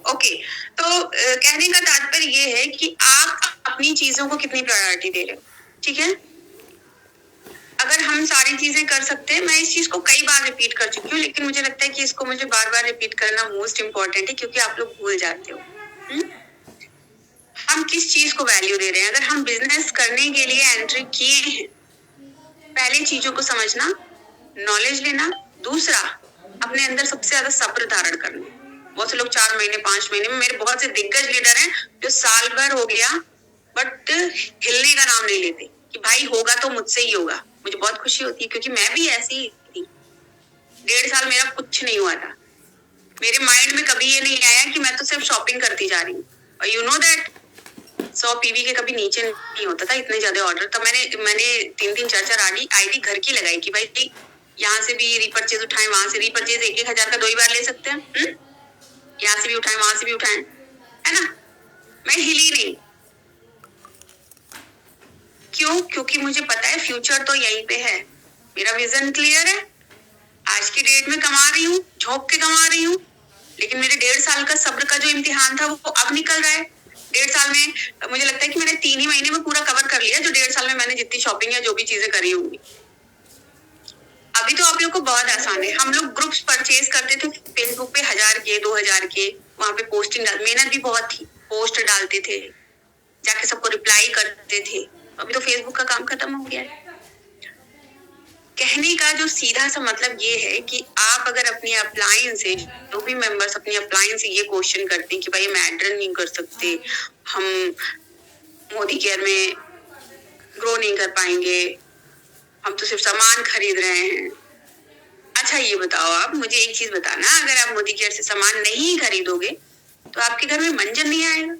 Okay, तो कहने का तात्पर्य ये है कि आप अपनी चीजों को कितनी प्रायोरिटी दे रहे हो, ठीक है। अगर हम सारी चीजें कर सकते हैं, मैं इस चीज को कई बार रिपीट कर चुकी हूँ, लेकिन मुझे लगता है कि इसको मुझे बार बार रिपीट करना मोस्ट इम्पोर्टेंट है, क्योंकि आप लोग भूल जाते हो। हम किस चीज को वैल्यू दे रहे हैं। अगर हम बिजनेस करने के लिए एंट्री किए हैं, पहले चीजों को समझना, नॉलेज लेना, दूसरा अपने अंदर सबसे ज्यादा सब्र धारण करना। बहुत से लोग 4 महीने 5 महीने में, मेरे बहुत से दिग्गज लीडर हैं जो साल भर हो गया बट हिलने का नाम नहीं लेते कि भाई होगा तो मुझसे ही होगा। मुझे बहुत खुशी होती है, क्योंकि मैं भी ऐसी ही थी। 1.5 साल मेरा कुछ नहीं हुआ था। मेरे माइंड में कभी ये नहीं आया कि मैं तो सिर्फ शॉपिंग करती जा रही हूँ। और यू नो दैट 100 पीवी के कभी नीचे नहीं होता था, इतने ज्यादा ऑर्डर। तब मैंने 3 4 आईडी घर की लगाई कि भाई यहाँ से भी रीपर्चेज उठाएं, वहां से रीपर्चेज 1-1 हजार का 2 ही बार ले सकते हैं। यहाँ से भी उठाएं, वहां से भी उठाएं, है ना। मैं हिली नहीं। क्यों? क्योंकि मुझे पता है फ्यूचर तो यहीं पे है। मेरा विजन क्लियर है। आज की डेट में कमा रही हूँ, झोंक के कमा रही हूँ, लेकिन मेरे 1.5 साल का सब्र का जो इम्तिहान था वो अब निकल रहा है। 1.5 साल में मुझे लगता है कि मैंने 3 ही महीने में पूरा कवर कर लिया, जो 1.5 साल में मैंने जितनी शॉपिंग या जो भी चीजें करी होंगी। अभी तो आप लोग को बहुत आसान है। हम लोग ग्रुप्स परचेज करते थे फेसबुक पे 1000 के 2000 के, वहां पे पोस्टिंग डाल, मेहनत भी बहुत थी, पोस्ट डालते थे, जाके सबको रिप्लाई करते थे। अभी तो फेसबुक का काम खत्म हो गया है। कहने का जो सीधा सा मतलब ये है कि आप अगर अपनी अपलाइन से, जो भी मेंबर्स अपनी अपलाइन से ये क्वेश्चन करते हैं कि भाई हम एड रन नहीं कर सकते, हम मोदी केयर में ग्रो नहीं कर पाएंगे, हम तो सिर्फ सामान खरीद रहे हैं। अच्छा ये बताओ, आप मुझे एक चीज बताना, अगर आप मोदी केयर से सामान नहीं खरीदोगे तो आपके घर में मंजन नहीं आएगा,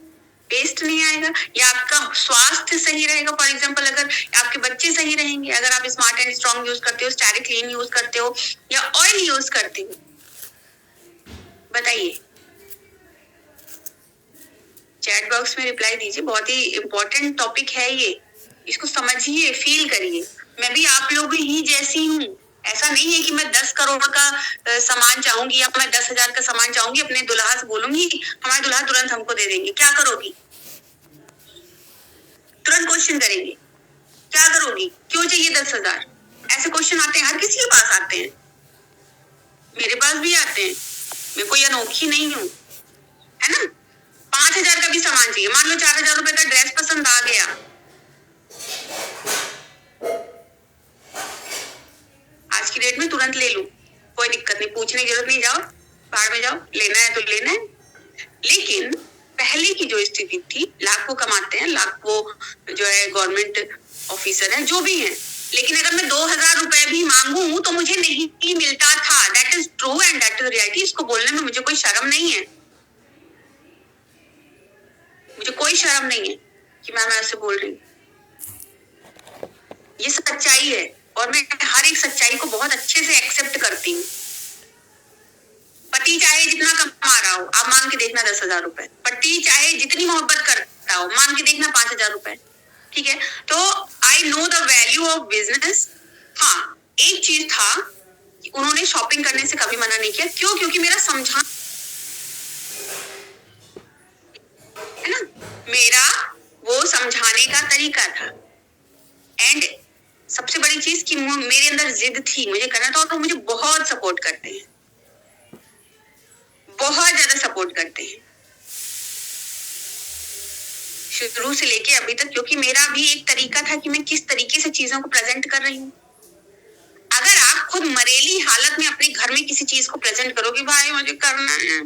टेस्ट नहीं आएगा, या आपका स्वास्थ्य सही रहेगा। फॉर एग्जाम्पल, अगर आपके बच्चे सही रहेंगे, अगर आप स्मार्ट एंड स्ट्रॉन्ग यूज करते हो, स्टैरिक क्लीन यूज करते हो, या ऑयल यूज करते हो, बताइए। चैट बॉक्स में रिप्लाई दीजिए। बहुत ही इंपॉर्टेंट टॉपिक है ये, इसको समझिए, फील करिए। मैं भी आप लोग ही जैसी हूँ। ऐसा नहीं है कि मैं 10 करोड़ का सामान चाहूंगी या मैं 10,000 का सामान चाहूंगी, अपने दुल्हा से बोलूंगी हमारे दुल्हा तुरंत हमको दे देंगे। क्या करोगी? तुरंत क्वेश्चन करेंगे, क्या करोगी, क्यों चाहिए 10,000? ऐसे क्वेश्चन आते हैं, हर किसी के पास आते हैं, मेरे पास भी आते हैं। मैं कोई अनोखी नहीं हूँ, है ना। 5,000 का भी सामान चाहिए, मान लो 4,000 रुपए का ड्रेस पसंद आ गया, आज की डेट में तुरंत ले लूं, कोई दिक्कत नहीं, पूछने की जरूरत नहीं, जाओ बाहर में जाओ, लेना है तो लेना है। लेकिन पहले की जो स्थिति थी, लाखों कमाते हैं, लाखों जो है गवर्नमेंट ऑफिसर हैं, जो भी हैं, लेकिन अगर मैं 2,000 रुपए भी मांगू तो मुझे नहीं मिलता था। That is true and that is reality. इसको बोलने में मुझे कोई शर्म नहीं है, मुझे कोई शर्म नहीं है कि मैं ऐसे बोल रही हूँ। ये सच्चाई है और मैं हर एक सच्चाई को बहुत अच्छे से एक्सेप्ट करती हूँ। पति चाहे जितना कमा रहा हो, आप मांग के देखना 10,000 रुपए। पति चाहे जितनी मोहब्बत करता हो, मांग के देखना 5,000 रुपए। ठीक है, तो I know the value of business. हाँ, एक चीज था कि उन्होंने शॉपिंग करने से कभी मना नहीं किया। क्यों? क्योंकि मेरा समझा है ना, मेरा वो समझाने का तरीका था। एंड सबसे बड़ी चीज कि मेरे अंदर जिद थी, मुझे करना था, और तो मुझे बहुत सपोर्ट करते हैं, बहुत ज्यादा सपोर्ट करते हैं, शुरू से लेके अभी तक। क्योंकि मेरा भी एक तरीका था कि मैं किस तरीके से चीजों को प्रेजेंट कर रही हूँ। अगर आप खुद मरेली हालत में अपने घर में किसी चीज को प्रेजेंट करोगे, भाई मुझे करना है,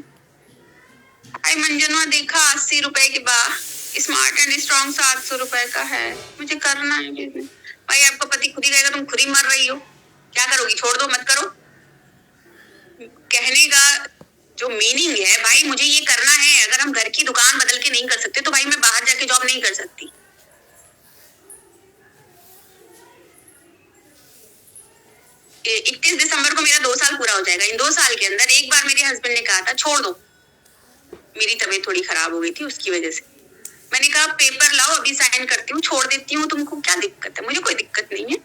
भाई मंजनवा देखा 80 रुपए के बाद स्मार्ट एंड स्ट्रॉन्ग 700 रुपए का है, मुझे करना है बिजनेस। भाई आपका पति खुद ही कहेगा तुम खुद ही मर रही हो, क्या करोगी? छोड़ दो, मत करो। कहने का जो मीनिंग है, भाई मुझे ये करना है। अगर हम घर की दुकान बदल के नहीं कर सकते तो भाई मैं बाहर जाके जॉब नहीं कर सकती। 31 दिसंबर को मेरा 2 साल पूरा हो जाएगा। इन 2 साल के अंदर एक बार मेरे हस्बैंड ने कहा था छोड़ दो, मेरी तबीयत थोड़ी खराब हो गई थी, उसकी वजह से मैंने कहा पेपर लाओ, अभी साइन करती हूँ, छोड़ देती हूँ, तुमको क्या दिक्कत है? मुझे कोई दिक्कत नहीं है।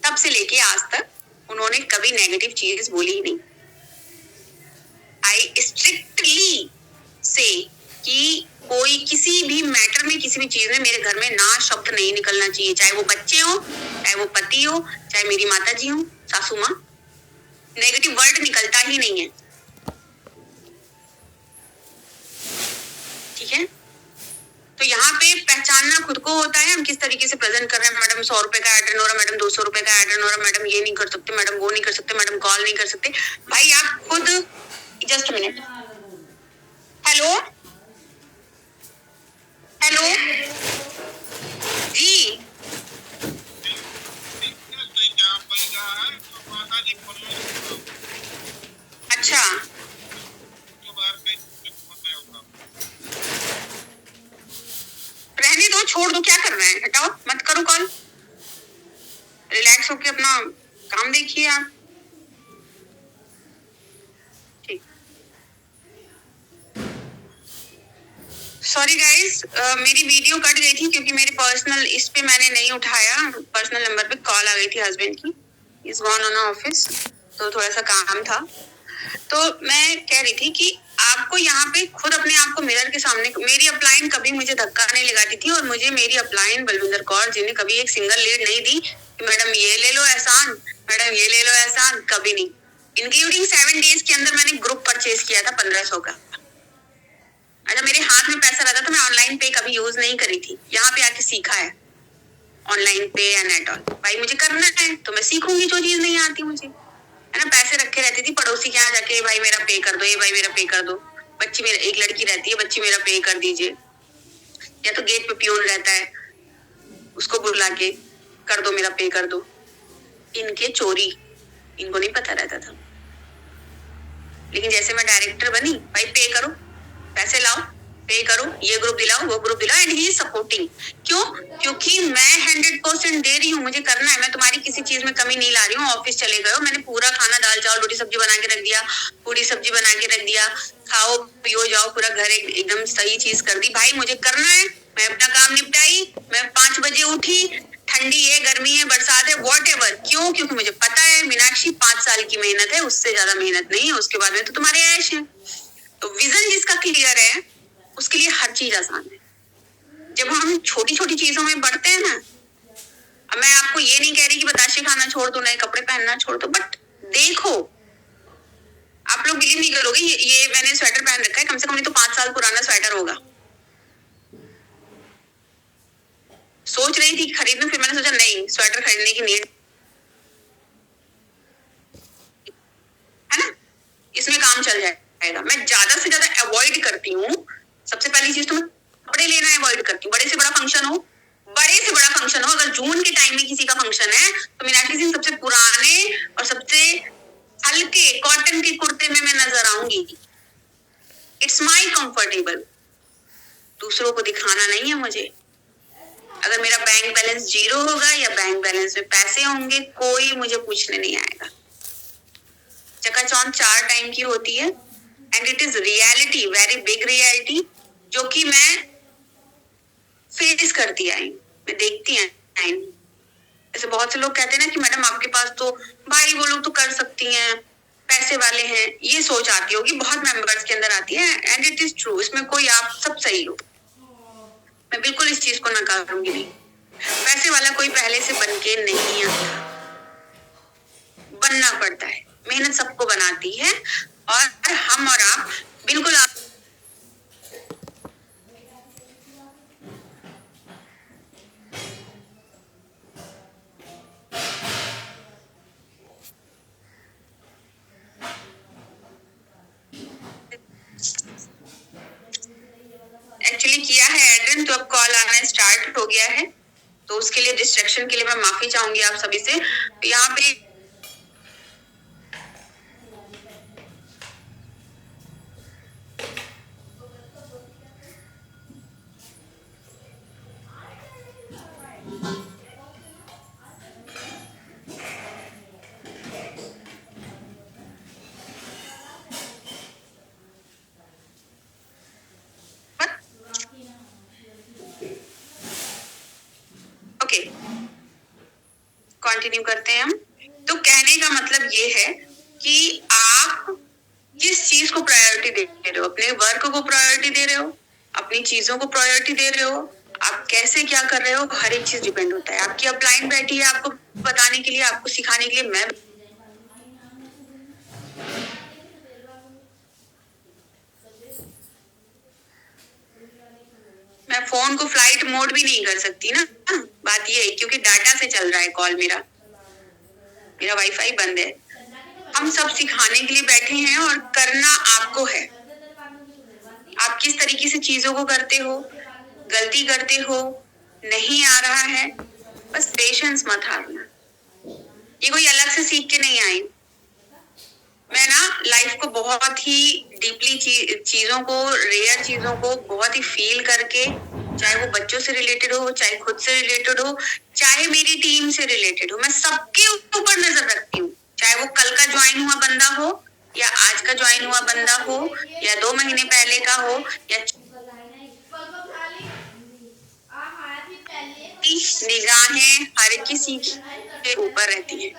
तब से लेके आज तक उन्होंने कभी नेगेटिव चीज बोली ही नहीं। आई स्ट्रिक्टली किसी भी चीज में मेरे घर में ना शब्द नहीं निकलना चाहिए, चाहे वो बच्चे हो, चाहे वो पति हो, चाहे मेरी माता जी हो, सासू माँ, नेगेटिव वर्ड निकलता ही नहीं है। ठीक है, तो यहाँ पे पहचानना खुद को होता है, हम किस तरीके से प्रेजेंट कर रहे हैं। मैडम 100 रुपए का एड हो रहा, मैडम 200 रुपए का एड हो रहा, मैडम ये नहीं कर सकते, मैडम वो नहीं कर सकते, मैडम कॉल नहीं कर सकते। भाई आप खुद, जस्ट मिनट, हेलो हेलो जी, अच्छा रहने दो, छोड़ दो, क्या कर रहे हैं, हटाओ, मत करो कॉल, रिलैक्स होके अपना काम देखिए आप। ठीक, सॉरी गाइस, मेरी वीडियो कट गई थी क्योंकि मेरे पर्सनल इस पे मैंने नहीं उठाया, पर्सनल नंबर पे कॉल आ गई थी हस्बैंड की, इज गॉन ऑन ऑफिस, तो थोड़ा सा काम था। तो मैं कह रही थी कि आपको यहाँ पे खुद अपने आप को मिरर के सामने, मेरी अपलाइन कभी मुझे धक्का नहीं लगाती थी, और मुझे मेरी अपलाइन बलविंदर कौर जी ने कभी एक सिंगल लीड नहीं दी कि मैडम ये ले लो एहसान, मैडम ये ले लो एहसान, कभी नहीं। इंक्लूडिंग 7 डेज के अंदर मैंने ग्रुप परचेज किया था 1500 का। अगर मेरे हाथ में पैसा रहता तो मैं ऑनलाइन पे कभी यूज नहीं करी थी, यहाँ पे आके सीखा है ऑनलाइन पे या नेट ऑन। भाई मुझे करना है तो मैं सीखूंगी, जो चीज नहीं आती मुझे, है ना। पैसे रखे रहती थी पड़ोसी के यहाँ जाके, भाई मेरा पे कर दो, ये भाई मेरा पे कर दो, बच्ची मेरा, एक लड़की रहती है, बच्ची मेरा पे कर दीजिए, या तो गेट पे पियून रहता है, उसको बुला के कर दो, मेरा पे कर दो। इनके चोरी, इनको नहीं पता रहता था, लेकिन जैसे मैं डायरेक्टर बनी, भाई पे करो, पैसे लाओ, पे करो, ये ग्रुप दिलाओ, वो ग्रुप दिलाओ, एंड ही इज सपोर्टिंग। क्यों? क्योंकि मैं 100% दे रही हूँ, मुझे करना है, मैं तुम्हारी किसी चीज में कमी नहीं ला रही हूँ। ऑफिस चले गए हो, मैंने पूरा खाना, दाल चावल रोटी सब्जी बना के रख दिया, पूरी सब्जी बना के रख दिया, खाओ पियो जाओ, पूरा घर एकदम सही चीज कर दी। भाई मुझे करना है, मैं अपना काम निपटाई, मैं 5 बजे उठी, ठंडी है, गर्मी है, बरसात है, वॉट। क्यों? क्योंकि मुझे पता है मीनाक्षी 5 साल की मेहनत है, उससे ज्यादा मेहनत नहीं है, उसके बाद में तो तुम्हारे ऐश है। तो विजन जिसका क्लियर है उसके लिए हर चीज आसान है। जब हम छोटी छोटी चीजों में बढ़ते हैं ना, अब मैं आपको ये नहीं कह रही कि बताशे खाना छोड़ दो, नए कपड़े पहनना छोड़ दो, बट देखो, आप लोग बिलीव नहीं करोगे, ये मैंने स्वेटर पहन रखा है, कम से कम नहीं तो 5 साल पुराना स्वेटर होगा। सोच रही थी खरीदूं, फिर मैंने सोचा नहीं, स्वेटर खरीदने की नीड है ना, इसमें काम चल जाएगा। मैं ज्यादा से ज्यादा अवॉइड करती हूँ, सबसे पहली चीज तो मैं कपड़े लेना अवॉइड करती हूँ। बड़े से बड़ा फंक्शन हो, बड़े से बड़ा फंक्शन हो, अगर जून के टाइम में किसी का फंक्शन है तो मीनाक्षी सिंह सबसे पुराने और सबसे हल्के कॉटन के कुर्ते में मैं नजर आऊंगी। इट्स माई कंफर्टेबल, दूसरों को दिखाना नहीं है मुझे। अगर मेरा बैंक बैलेंस 0 होगा या बैंक बैलेंस में पैसे होंगे, कोई मुझे पूछने नहीं आएगा। चकाचौंध 4 टाइम की होती है, and it is reality, very big reality, जो कि मैं फेस करती आई, मैं देखती आई। ऐसे बहुत से लोग कहते हैं ना कि मैडम आपके पास तो भाई वो लोग तो कर सकती हैं, पैसे वाले हैं, ये सोच आती होगी, बहुत मेंबर्स के अंदर आती है, एंड इट इज ट्रू, इसमें कोई आप सब सही हो, मैं बिल्कुल इस चीज को नकारूंगी नहीं। पैसे वाला कोई पहले से बन के नहीं आता, बनना पड़ता है, मेहनत सबको बनाती है, और हम और आप बिल्कुल आप एक्चुअली किया है एड्रेन, तो अब कॉल आना स्टार्ट हो गया है, तो उसके लिए डिस्ट्रैक्शन के लिए मैं माफी चाहूंगी आप सभी से। यहाँ पे ओके, कंटिन्यू करते हैं हम। तो कहने का मतलब ये है कि आप किस चीज को प्रायोरिटी दे रहे हो, अपने वर्क को प्रायोरिटी दे रहे हो, अपनी चीजों को प्रायोरिटी दे रहे हो, आप कैसे क्या कर रहे हो, हर एक चीज डिपेंड होता है। आपकी अपलाइन बैठी है आपको बताने के लिए, आपको सिखाने के लिए। मैं फोन को फ्लाइट मोड भी नहीं कर सकती ना, बात ये है क्योंकि डाटा से चल रहा है कॉल, मेरा वाईफाई बंद है। हम सब सिखाने के लिए बैठे हैं और करना आपको है। आप किस तरीके से चीजों को करते हो, गलती करते हो, नहीं आ रहा है, बस पेशेंस मत हारना। ये कोई अलग से सीख के नहीं आई। मैं ना लाइफ को बहुत ही डीपली चीजों को, रेयर चीजों को बहुत ही फील करके, चाहे वो बच्चों से रिलेटेड हो, चाहे खुद से रिलेटेड हो, चाहे मेरी टीम से रिलेटेड हो, मैं सबके ऊपर नजर रखती हूँ। चाहे वो कल का ज्वाइन हुआ बंदा हो, या आज का ज्वाइन हुआ बंदा हो, या 2 महीने पहले का हो, या निगाहें हर किसी के ऊपर रहती है।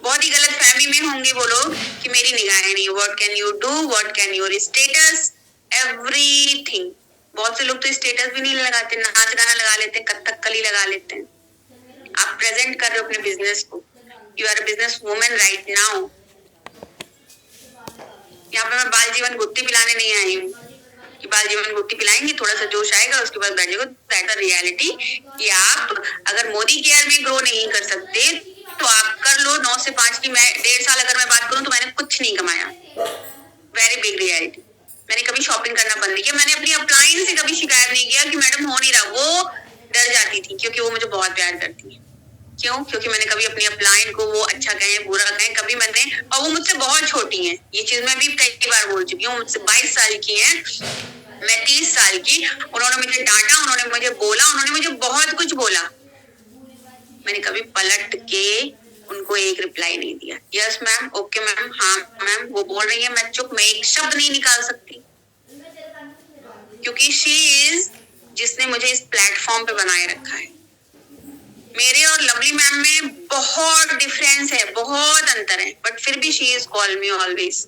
बहुत ही गलत फहमी में होंगे वो लोग कि मेरी निगाहें नहीं। What can you do, what can your status, everything. बहुत से लोग तो स्टेटस भी नहीं लगाते, नाच गाना लगा लेते हैं, कथक कली लगा लेते हैं। आप प्रेजेंट कर रहे हो अपने बिजनेस को। You are business women right now. यहाँ पे मैं बाल जीवन गुट्टी पिलाने नहीं आई हूँ कि बाल जीवन गुट्टी पिलाएंगे, थोड़ा सा जोश आएगा, उसके बाद बैठ जाएगा। दैट रियलिटी कि आप अगर मोदी केयर में ग्रो नहीं कर सकते तो आप कर लो 9 से 5 की। मैं 1.5 साल अगर मैं बात करूं तो मैंने कुछ नहीं कमाया। Very big reality. मैंने कभी शॉपिंग करना बंद नहीं किया। मैंने अपनी अपलाइन से कभी शिकायत नहीं किया कि मैडम हो नहीं रहा। वो डर जाती थी क्योंकि वो मुझे बहुत प्यार करती है। क्यों? क्योंकि मैंने कभी अपनी अपलाइन को, वो अच्छा कहें बुरा कहें, कभी मैंने, और वो मुझसे बहुत छोटी है, ये चीज मैं भी कई बार बोल चुकी हूँ। मुझसे 22 साल की है, मैं 30 साल की। उन्होंने मुझे डांटा, उन्होंने मुझे बोला, उन्होंने मुझे बहुत कुछ बोला। मैंने कभी पलट के उनको एक रिप्लाई नहीं दिया। यस मैम, ओके मैम, हाँ मैम, वो बोल रही है, मैं चुप, मैं एक शब्द नहीं निकाल सकती क्योंकि शी इज जिसने मुझे इस प्लेटफॉर्म पे बनाए रखा है। मेरे और लवली मैम में बहुत डिफरेंस है, बहुत अंतर है, बट फिर भी she is call me always.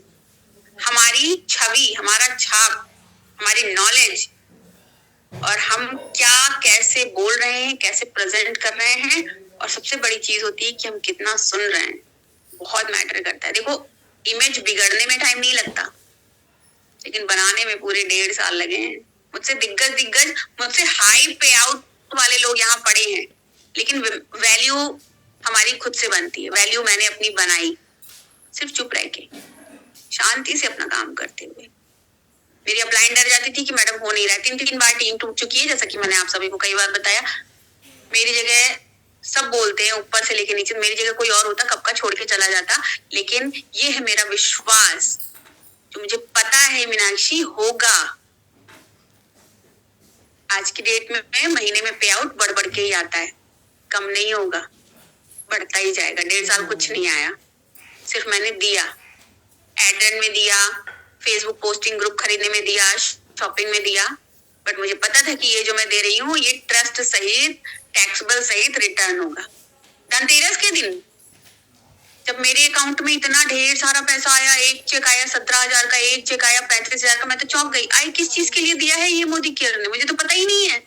हमारी छवि, हमारा छाप, हमारी नॉलेज, और हम क्या कैसे बोल रहे हैं, कैसे प्रेजेंट कर रहे हैं, और सबसे बड़ी चीज होती है कि हम कितना सुन रहे हैं, बहुत मैटर करता है। देखो, इमेज बिगड़ने में टाइम नहीं लगता, लेकिन बनाने में पूरे 1.5 साल लगे हैं। मुझसे दिग्गज, मुझसे हाई पे आउट वाले लोग यहाँ पड़े हैं, लेकिन वैल्यू हमारी खुद से बनती है। वैल्यू मैंने अपनी बनाई सिर्फ चुप रह के, शांति से अपना काम करते हुए। मेरी अपलाइन डर जाती थी कि मैडम हो नहीं रहा। 3 बार टीम टूट चुकी है, जैसा कि मैंने आप सभी को कई बार बताया। मेरी जगह सब बोलते हैं ऊपर से लेके नीचे, मेरी जगह कोई और होता कब का छोड़ के चला जाता। लेकिन ये है मेरा विश्वास, जो मुझे पता है मीनाक्षी होगा। आज की डेट में महीने में पे आउट बढ़ के ही आता है, कम नहीं होगा, बढ़ता ही जाएगा। 1.5 साल कुछ नहीं आया, सिर्फ मैंने दिया, एड में दिया, फेसबुक पोस्टिंग ग्रुप खरीदने में दिया, शॉपिंग में दिया। बट मुझे पता था कि ये जो मैं दे रही हूँ ये ट्रस्ट सहित, टैक्सेबल सहित रिटर्न होगा। धनतेरस के दिन जब मेरे अकाउंट में इतना ढेर सारा पैसा आया, एक चेक आया 17,000 का, एक चेक आया 35,000 का, मैं तो चौंक गई। आई किस चीज के लिए दिया है ये मोदी केयर ने, मुझे तो पता ही नहीं है।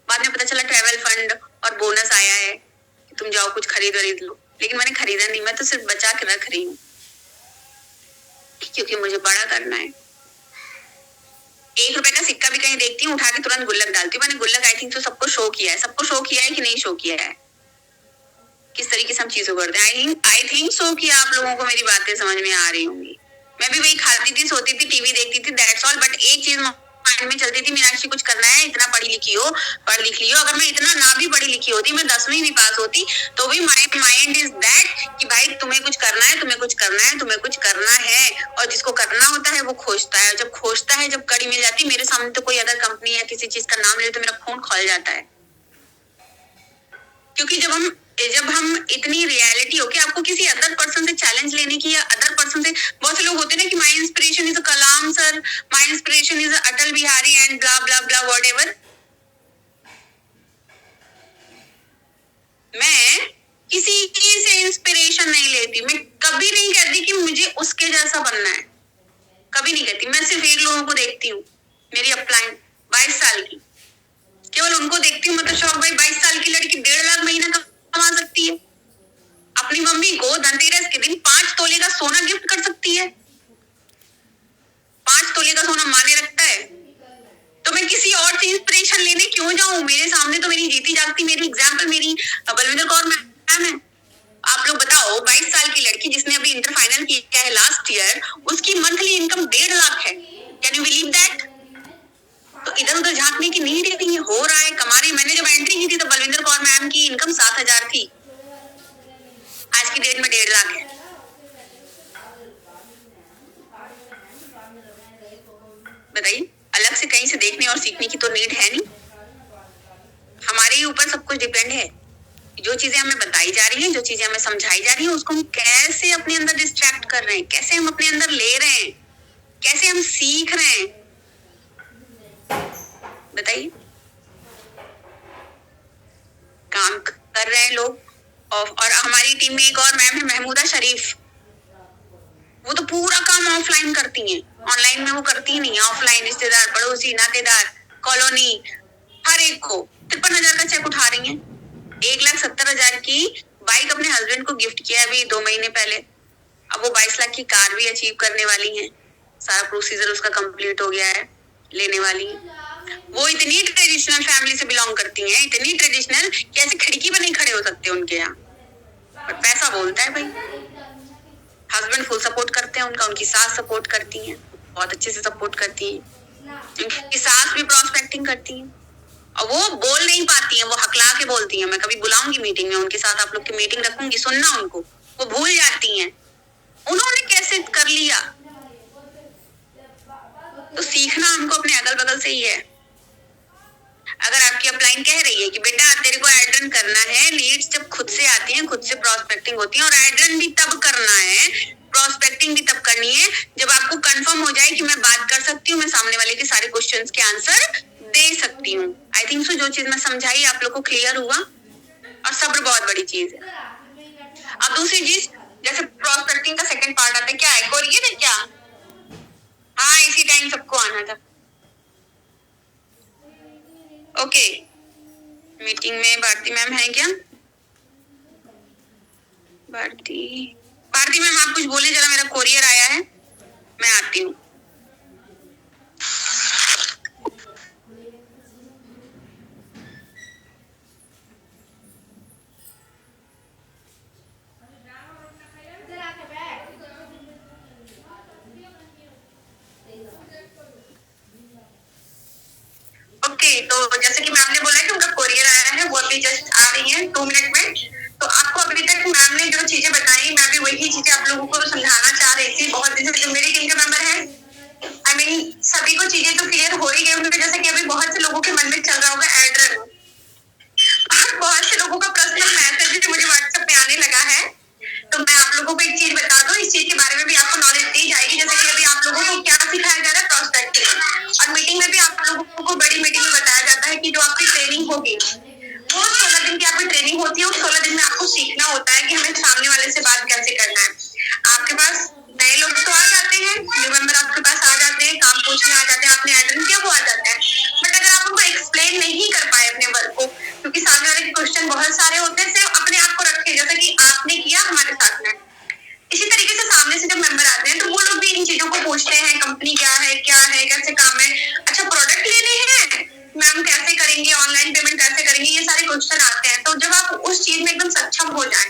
बाद में पता चला ट्रैवल फंड और बोनस आया है, तुम जाओ कुछ खरीद लो। लेकिन मैंने खरीदा नहीं, मैं तो सिर्फ बचा के रख रही हूँ क्योंकि मुझे बड़ा करना है। 1 रुपए का सिक्का भी कहीं देखती हूँ, उठा के तुरंत गुल्लक डालती हूँ। मैंने गुल्लक आई थिंक तो सबको शो किया है, सबको शो किया है कि नहीं शो किया है, किस तरीके से हम चीजों करते हैं। आई थिंक सो कि आप लोगों को मेरी बातें समझ में आ रही होंगी। मैं भी वही खाती थी, सोती थी, टीवी देखती थी, दैट्स ऑल। बट एक चीज माइंड में चलती थी, मीनाक्षी कुछ करना है, इतना पढ़ी लिखी हो, पढ़ लिख लियो। अगर मैं इतना ना भी पढ़ी लिखी होती, मैं 10वीं भी पास होती, तो भी माय माइंड इज दैट कि भाई तुम्हें कुछ करना है, तुम्हें कुछ करना है, तुम्हें कुछ करना है। और जिसको करना होता है वो खोजता है, जब खोजता है, जब कड़ी मिल जाती। मेरे सामने तो कोई अदर कंपनी या किसी चीज का नाम ले तो मेरा खून खौल जाता है, क्योंकि जब हम इतनी रियलिटी हो कि आपको किसी अदर पर्सन से चैलेंज लेने की, या अदर पर्सन से, बहुत से लोग होते हैं ना कि my inspiration is Kalam sir, my inspiration is Atal Bihari and blah blah blah whatever. मैं किसी से इंस्पिरेशन नहीं लेती, मैं कभी नहीं कहती कि मुझे उसके जैसा बनना है, कभी नहीं कहती। मैं सिर्फ एक लोगों को देखती हूँ, मेरी अपलाइन 22 साल की। केवल उनको देखती हूँ, मतलब शौक भाई 22 साल की लड़की 1.5 लाख महीना कमा सकती है, अपनी मम्मी को धनतेरस के दिन 5 तोले का सोना गिफ्ट कर सकती है। 5 तोले का सोना माने रखता है, तो मैं किसी और से इंस्पिरेशन लेने क्यों जाऊं? मेरे सामने तो मेरी जीती जागती मेरी एग्जाम्पल मेरी बलविंदर कौर मैम है। आप लोग बताओ, 22 साल की लड़की जिसने अभी इंटर फाइनल किया है लास्ट ईयर, उसकी मंथली इनकम 1.5 लाख है। Can you believe that? तो इधर उधर झांकने की नीड ही नहीं है, हो रहा है, कमा रही। मैंने जब एंट्री की थी तो बलविंदर कौर मैम की इनकम 7,000 थी, आज की डेट में 1.5 लाख है। बताइए, अलग से कहीं से देखने और सीखने की तो नीड है नहीं, हमारे ही ऊपर सब कुछ डिपेंड है। जो चीजें हमें बताई जा रही हैं, जो चीजें हमें समझाई जा रही हैं, उसको हम कैसे अपने अंदर डिस्ट्रैक्ट कर रहे हैं, कैसे हम अपने अंदर ले रहे हैं, कैसे हम सीख रहे हैं, बताइए। काम कर रहे हैं लोग, और हमारी टीम में एक और मैम है महमूदा शरीफ, वो तो पूरा काम ऑफलाइन करती हैं, ऑनलाइन में वो करती ही नहीं है। ऑफलाइन रिश्तेदार, पड़ोसी, नातेदार, कॉलोनी, हर एक को 53,000 का चेक उठा रही हैं। 1,70,000 की बाइक अपने हस्बैंड को गिफ्ट किया अभी 2 महीने पहले, अब वो 22 लाख की कार भी अचीव करने वाली है, सारा प्रोसीजर उसका कंप्लीट हो गया है, लेने वाली है। वो इतनी ट्रेडिशनल फैमिली से बिलोंग करती हैं, इतनी ट्रेडिशनल कि ऐसे खिड़की पर नहीं खड़े हो सकते उनके यहाँ, पर पैसा बोलता है भाई। हस्बैंड फुल सपोर्ट करते हैं उनका, उनकी सास सपोर्ट करती हैं, बहुत अच्छे से सपोर्ट करती हैं, उनकी सास भी प्रॉस्पेक्टिंग करती हैं, और वो बोल नहीं पाती हैं, वो हकला के बोलती हैं। मैं कभी बुलाऊंगी मीटिंग में उनके साथ, आप लोग की मीटिंग रखूंगी, सुनना उनको, वो भूल जाती हैं उन्होंने कैसे कर लिया। तो सीखना हमको अपने अगल बगल से ही है। अगर आपकी अपलाइन कह रही है कि बेटा तेरे को एड रन करना है, लीड्स जब खुद से आती हैं, खुद से प्रॉस्पेक्टिंग होती है, और एड रन भी तब करना है, प्रॉस्पेक्टिंग भी तब करनी है जब आपको कंफर्म हो जाए कि मैं बात कर सकती हूँ, मैं सामने वाले के सारे क्वेश्चंस के आंसर दे सकती हूँ। आई थिंक सो जो चीज मैं समझाई आप लोग को क्लियर हुआ, और सब्र बहुत बड़ी चीज है। अब दूसरी चीज, जैसे प्रॉस्पेक्टिंग का सेकंड पार्ट आता है, क्या है कोरियर है क्या? हाँ, इसी टाइम सबको आना था। ओके, मीटिंग में भारती मैम है क्या? भारती मैम आप कुछ बोले जरा, मेरा कोरियर आया है, मैं आती हूँ। ओके, तो जैसे कि मैम ने बोला कि उनका कोरियर आया है, वो अभी जस्ट आ रही है 2 मिनट में। तो आपको अभी तक मैम ने जो चीजें बताई, मैं भी वही चीजें आप लोगों को समझाना चाह रही थी। बहुत दिन से जो मेरी टीम के मेंबर है, आई मीन सभी को चीजें तो क्लियर हो ही गई होंगी, जैसे कि अभी बहुत से लोगों के मन में चल रहा होगा एड रन, बहुत से लोगों का पर्सनल मैसेज मुझे व्हाट्सएप पे आने लगा है। तो मैं आप लोगों को एक चीज बता दूं, इस चीज के बारे में भी आपको नॉलेज दी जाएगी, जैसे कि अभी आप लोगों को क्या सिखाया जा रहा है प्रॉस्पेक्टिंग, और मीटिंग में भी आप लोगों को बड़ी मीटिंग में बताया जाता है कि जो आपकी ट्रेनिंग होगी, वो 16 दिन की आपकी ट्रेनिंग होती है, उस 16 दिन में आपको सीखना होता है कि हमें सामने वाले से बात कैसे करना है। आपके पास नए लोग तो आ जाते हैं, न्यू मेंबर आपके पास आ जाते हैं, काम पूछने आ जाते हैं, आपने एटेंड किया वो आ जाता है, बट अगर आप उनको एक्सप्लेन नहीं कर पाए अपने वर्क को, क्योंकि सामने वाले के क्वेश्चन बहुत सारे होते हैं, सिर्फ अपने आप को रखे, जैसा कि आपने किया हमारे साथ में, इसी तरीके से सामने से जब मेंबर आते हैं तो वो लोग भी इन चीजों को पूछते हैं, कंपनी क्या है, कैसे काम है, अच्छा प्रोडक्ट लेने हैं मैम, कैसे करेंगे, ऑनलाइन पेमेंट कैसे करेंगे, ये सारे क्वेश्चन आते हैं। तो जब आप उस चीज में एकदम सक्षम हो जाए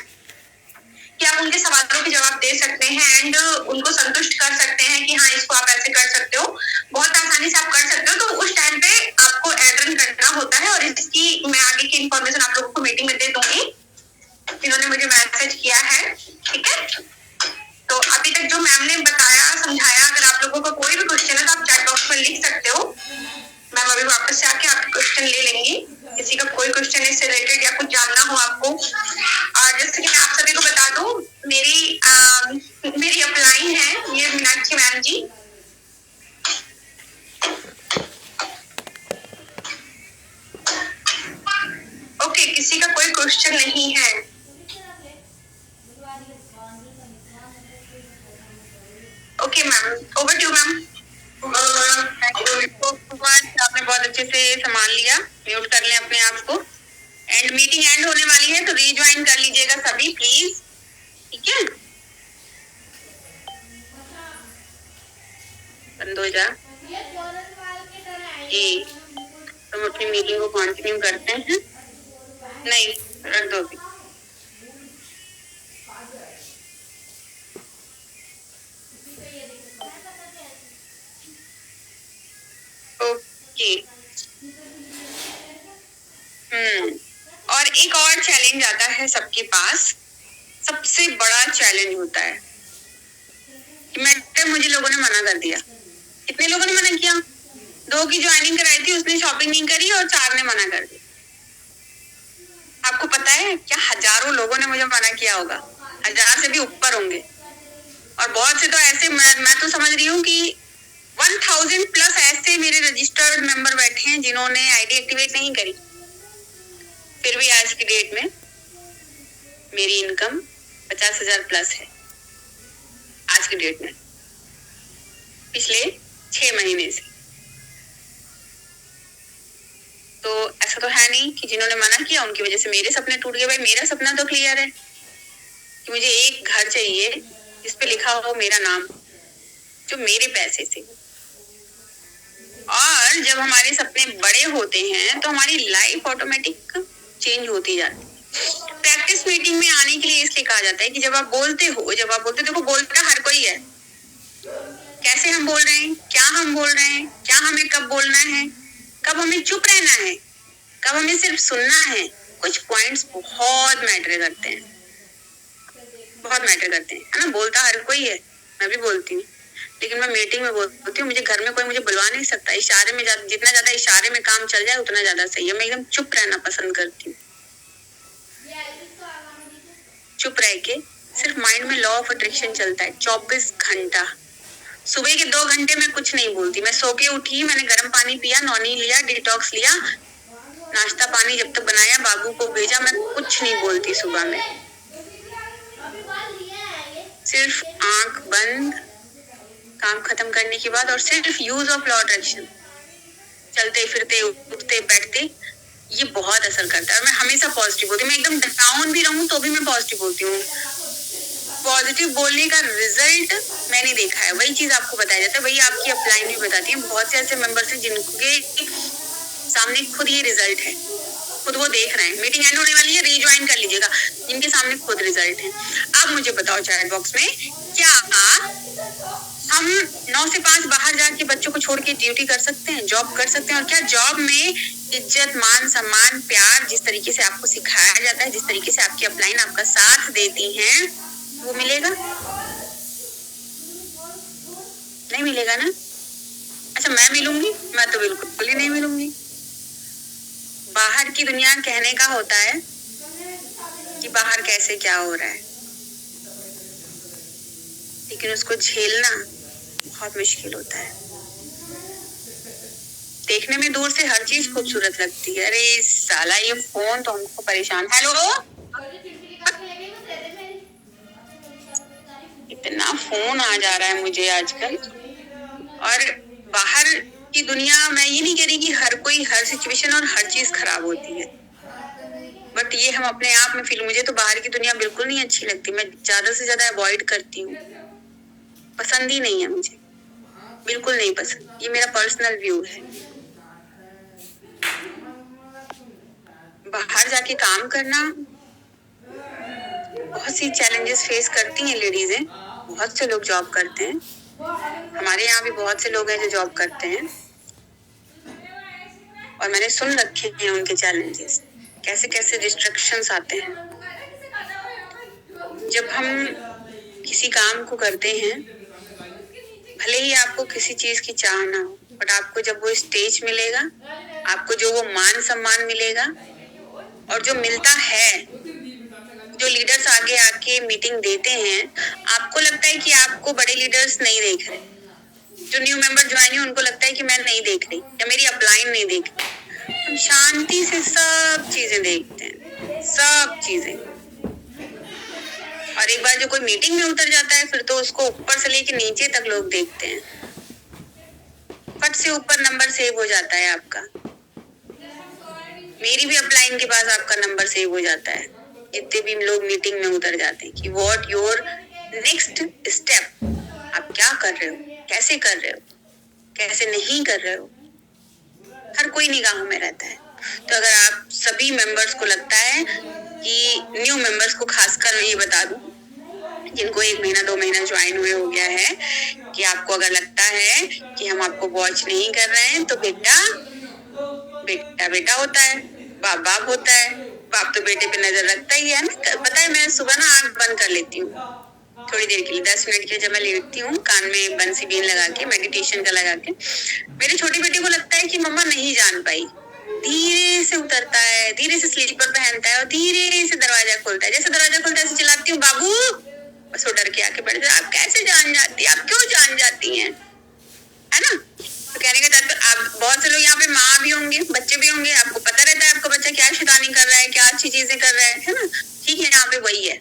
कि आप उनके सवालों के जवाब दे सकते हैं एंड उनको संतुष्ट कर सकते हैं कि हाँ इसको आप ऐसे कर सकते हो, बहुत आसानी से आप कर सकते हो, तो उस टाइम पे आपको एड रन करना होता है। और इसकी मैं आगे की इन्फॉर्मेशन आप लोगों को मीटिंग में दे दूंगी, जिन्होंने मुझे मैसेज किया है, ठीक है। तो अभी तक जो मैम ने बताया समझाया, अगर आप लोगों को कोई भी क्वेश्चन है तो आप चैट बॉक्स में लिख सकते हो, मैम अभी वापस से आके आपके क्वेश्चन ले लेंगी, किसी का कोई क्वेश्चन इससे रिलेटेड या कुछ जानना हो आपको। और जैसे कि मैं आप सभी को बता दूं, मेरी अपलाइन है ये मीनाक्षी मैम जी, ओके, किसी का कोई क्वेश्चन नहीं है। Okay ma'am, over to ma'am. आपने बहुत अच्छे से संभाल लिया। म्यूट कर लें अपने आप को। एंड मीटिंग एंड होने वाली है तो रीज्वाइन कर लीजिएगा सभी प्लीज, ठीक है। बंद हो जा। तो हम अपनी मीटिंग को कंटिन्यू करते हैं। नहीं, रख दो अभी। ओके। और एक और चैलेंज आता है सबके पास। सबसे बड़ा चैलेंज होता है कि मैडम मुझे लोगों ने मना कर दिया। कितने लोगों ने मना किया? 2 की ज्वाइनिंग कराई थी, उसने शॉपिंग नहीं करी और 4 ने मना कर दिया। आपको पता है क्या हजारों लोगों ने मुझे मना किया होगा? 1000 से भी ऊपर होंगे। और बहुत से तो ऐसे मैं तो समझ रही हूँ कि 1000 प्लस ऐसे मेरे रजिस्टर्ड मेंबर बैठे हैं जिन्होंने आईडी एक्टिवेट नहीं करी। फिर भी आज की डेट में मेरी इनकम 50,000 प्लस है। आज की डेट में पिछले 6 महीने से। तो ऐसा तो है नहीं कि जिन्होंने मना किया उनकी वजह से मेरे सपने टूट गए। भाई मेरा सपना तो क्लियर है कि मुझे एक घर चाहिए जिस पे लिखा हो मेरा नाम, जो मेरे पैसे से। और जब हमारे सपने बड़े होते हैं तो हमारी लाइफ ऑटोमेटिक चेंज होती जाती है। प्रैक्टिस मीटिंग में आने के लिए इसलिए कहा जाता है कि जब आप बोलते देखो बोलता हर कोई है। कैसे हम बोल रहे हैं, क्या हम बोल रहे हैं, क्या हमें कब बोलना है, कब हमें चुप रहना है, कब हमें सिर्फ सुनना है। कुछ पॉइंट्स बहुत मैटर करते हैं, बहुत मैटर करते हैं, है ना। बोलता हर कोई है, मैं भी बोलती हूँ, लेकिन मैं मीटिंग में बोलती हूँ। मुझे घर में कोई मुझे बुलवा नहीं सकता। इशारे में जितना ज्यादा इशारे में काम चल जाए उतना ज्यादा सही है। मैं एकदम चुप रहना पसंद करती हूँ। चुप रह के सिर्फ माइंड में लॉ ऑफ अट्रैक्शन चलता है 24 घंटा। सुबह के 2 घंटे में कुछ नहीं बोलती। मैं सो के उठी, मैंने गर्म पानी पिया, नॉनी लिया, डिटॉक्स लिया, नाश्ता पानी जब तक बनाया, बाबू को भेजा, मैं कुछ नहीं बोलती सुबह में। सिर्फ आंख बंद, काम खत्म करने के बाद, और सिर्फ यूज ऑफ लॉ अट्रैक्शन। चलते फिरते उठते बैठते ये बहुत असर करता है। मैं हमेशा पॉजिटिव बोलती हूँ। मैं एकदम डाउन भी रहूं तो भी मैं पॉजिटिव बोलती हूँ। पॉजिटिव बोलने का रिजल्ट मैंने देखा है, वही चीज आपको बताया जाता है, वही आपकी अपलाइन भी बताती है। बहुत से ऐसे मेंबर्स हैं जिनके सामने खुद ये रिजल्ट है, खुद वो देख रहे हैं। मीटिंग एंड होने वाली है, रीज्वाइन कर लीजिएगा जिनके सामने खुद रिजल्ट है। आप मुझे बताओ चैट बॉक्स में, क्या हम 9 से 5 बाहर जाके बच्चों को छोड़ के ड्यूटी कर सकते हैं, जॉब कर सकते हैं? और क्या जॉब में इज्जत, मान, सम्मान, प्यार जिस तरीके से आपको सिखाया जाता है, जिस तरीके से आपकी अपलाइन आपका साथ देती हैं, वो मिलेगा? नहीं मिलेगा ना। अच्छा, मैं मिलूंगी? मैं तो बिल्कुल ही नहीं मिलूंगी। बाहर की दुनिया कहने का होता है कि बाहर कैसे क्या हो रहा है, लेकिन उसको झेलना बहुत मुश्किल होता है। देखने में दूर से हर चीज खूबसूरत लगती है। अरे साला ये फोन तो हमको परेशान। हेलो, इतना फोन आ जा रहा है मुझे आजकल। और बाहर की दुनिया, मैं ये नहीं कह रही कि हर कोई हर सिचुएशन और हर चीज खराब होती है, बट ये हम अपने आप में फील। मुझे तो बाहर की दुनिया बिल्कुल नहीं अच्छी लगती। मैं ज्यादा से ज्यादा अवॉइड करती हूँ। पसंद ही नहीं है मुझे, बिल्कुल नहीं पसंद। ये मेरा पर्सनल व्यू है। बाहर जाके काम करना, बहुत सी चैलेंजेस फेस करती हैं लेडीजें। बहुत से लोग जॉब करते हैं, हमारे यहाँ भी बहुत से लोग हैं जो जॉब करते हैं, और मैंने सुन रखे हैं उनके चैलेंजेस, कैसे कैसे रिस्ट्रिक्शंस आते हैं। जब हम किसी काम को करते हैं, भले ही आपको किसी चीज की चाह ना हो, बट आपको जब वो स्टेज मिलेगा, आपको जो वो मान सम्मान मिलेगा, और जो मिलता है, जो लीडर्स आगे आके मीटिंग देते हैं, आपको लगता है कि आपको बड़े लीडर्स नहीं देख रहे। जो न्यू मेंबर ज्वाइन है उनको लगता है कि मैं नहीं देख रही या मेरी अपलाइन नहीं देख रही। हम शांति से सब चीजें देखते हैं, सब चीजें। और एक बार जो कोई मीटिंग में उतर जाता है, फिर तो उसको ऊपर से लेके नीचे तक लोग देखते हैं। फट से ऊपर नंबर सेव हो जाता है आपका। मेरी भी अपलाइन के पास आपका नंबर सेव हो जाता है, जितने भी लोग मीटिंग में उतर जाते हैं कि व्हाट योर नेक्स्ट स्टेप, आप क्या कर रहे हो, कैसे कर रहे हो, कैसे नहीं कर रहे हो, हर कोई निगाहों में रहता है। तो अगर आप सभी मेंबर्स को लगता है कि न्यू मेंबर्स को खासकर मैं ये बता दूं, जिनको 1 महीना 2 महीना ज्वाइन हुए हो गया है, कि आपको अगर लगता है कि हम आपको वॉच नहीं कर रहे हैं, तो बेटा बेटा बेटा होता है, बाप बाप होता है। बाप तो बेटे पे नजर रखता ही है ना। पता है, मैं सुबह ना आंख बंद कर लेती हूँ थोड़ी देर के लिए, 10 मिनट के लिए। जब मैं लेटती हूँ कान में बंसी बीन लगा के, मेडिटेशन का लगा के, मेरे छोटे बेटे को लगता है कि मम्मा नहीं जान पाई, धीरे से उतरता है, धीरे से स्लीपर पहनता है और धीरे से दरवाजा खोलता है। जैसे दरवाजा खोलता है ऐसे चिल्लाती हूँ, बाबू, बस वो डर के आके बैठ जाता है। आप कैसे जान जाती, आप क्यों जान जाती हैं, है ना। तो कहने का तात्पर्य, आप बहुत से लोग यहाँ पे माँ भी होंगे, बच्चे भी होंगे, आपको पता रहता है आपका बच्चा क्या शैतानी कर रहा है, क्या अच्छी चीजें कर रहा है ना। ठीक है, यहाँ पे वही है,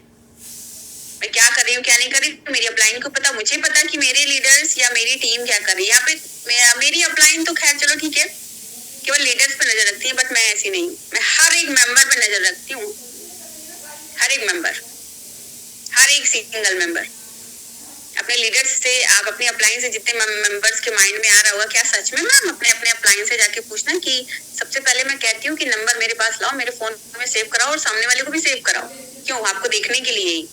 मैं क्या कर रही हूँ क्या नहीं कर रही, तो मेरी अपलाइन को पता, मुझे पता कि मेरे लीडर्स या मेरी टीम क्या कर रही है। यहाँ पे मेरी अपलाइन तो खैर चलो ठीक है, केवल लीडर्स पे नजर रखती है, बट मैं ऐसी नहीं, मैं हर एक मेंबर पे नजर रखती हूँ, हर एक मेंबर, हर एक सिंगल मेंबर। अपने लीडर्स से, आप अपनी अपलाइन से जितने मेंबर्स के माइंड में आ रहा होगा, क्या सच में मैम, अपने अपने अपलाइन से जाके पूछना कि सबसे पहले मैं कहती हूँ कि नंबर मेरे पास लाओ, मेरे फोन में सेव कराओ और सामने वाले को भी सेव कराओ। क्यों? आपको देखने के लिए ही।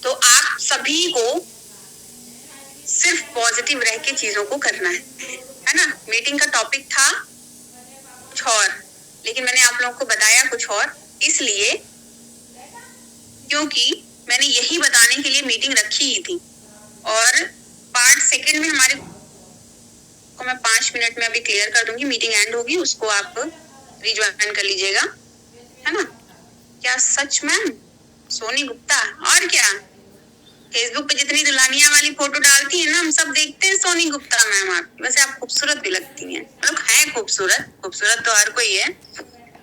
तो आप सभी को सिर्फ पॉजिटिव रह के चीजों को करना है ना। मीटिंग का टॉपिक था कुछ और, लेकिन मैंने आप लोगों को बताया कुछ और, इसलिए क्योंकि मैंने यही बताने के लिए मीटिंग रखी ही थी। और पार्ट सेकंड में हमारे को मैं 5 मिनट में अभी क्लियर कर दूंगी, मीटिंग एंड होगी, उसको आप रिज्वाइन कर लीजिएगा, है ना। क्या सच मैम, सोनी गुप्ता, और क्या, फेसबुक पे जितनी दुल्हनिया वाली फोटो डालती है ना, हम सब देखते हैं सोनी गुप्ता मैम आपकी। वैसे आप खूबसूरत भी लगती हैं, मतलब है खूबसूरत, खूबसूरत तो हर कोई है।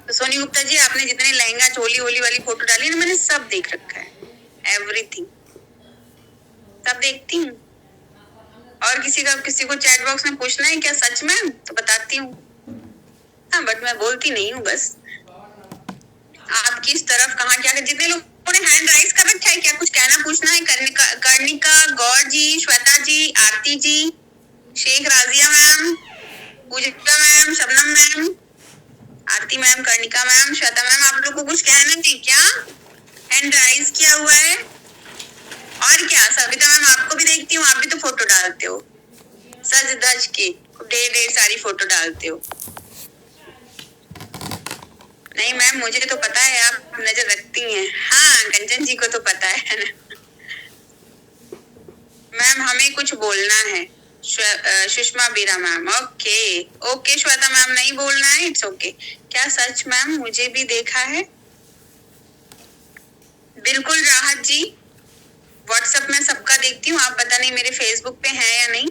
तो सोनी गुप्ता जी, आपने जितने लहंगा चोली होली वाली फोटो डाली ना, मैंने सब देख रखा है, एवरीथिंग सब देखती हूँ। और किसी को चैट बॉक्स में पूछना है क्या सच में, तो बताती हूँ, हाँ, बट मैं बोलती नहीं हूँ। बस आप किस तरफ कहाँ क्या, जितने लोगों ने हैंड राइज कर रखा है, क्या कुछ कहना पूछना है, Karnika, Gaur ji, Shweta ji, Aarti ji, Sheikh Razia ma'am, Poojita ma'am, Shabnam ma'am, Aarti ma'am, Karnika ma'am, Shweta ma'am, आप लोग को कुछ कहना है क्या? हैंड राइज किया हुआ है। और क्या, सविता मैम, आपको भी देखती हूँ, आप भी तो फोटो डालते हो, सज धज के ढेर सारी फोटो डालते हो। नहीं मैम, मुझे तो पता है आप नजर रखती हैं। हाँ, कंचन जी को तो पता है ना। मैम, हमें कुछ बोलना है, सुषमा बीरा मैम। ओके श्वेता मैम, नहीं बोलना है, इट्स ओके। क्या सच मैम, मुझे भी देखा है। बिल्कुल राहत जी, व्हाट्सएप में सबका देखती हूँ, आप पता नहीं मेरे फेसबुक पे हैं या नहीं।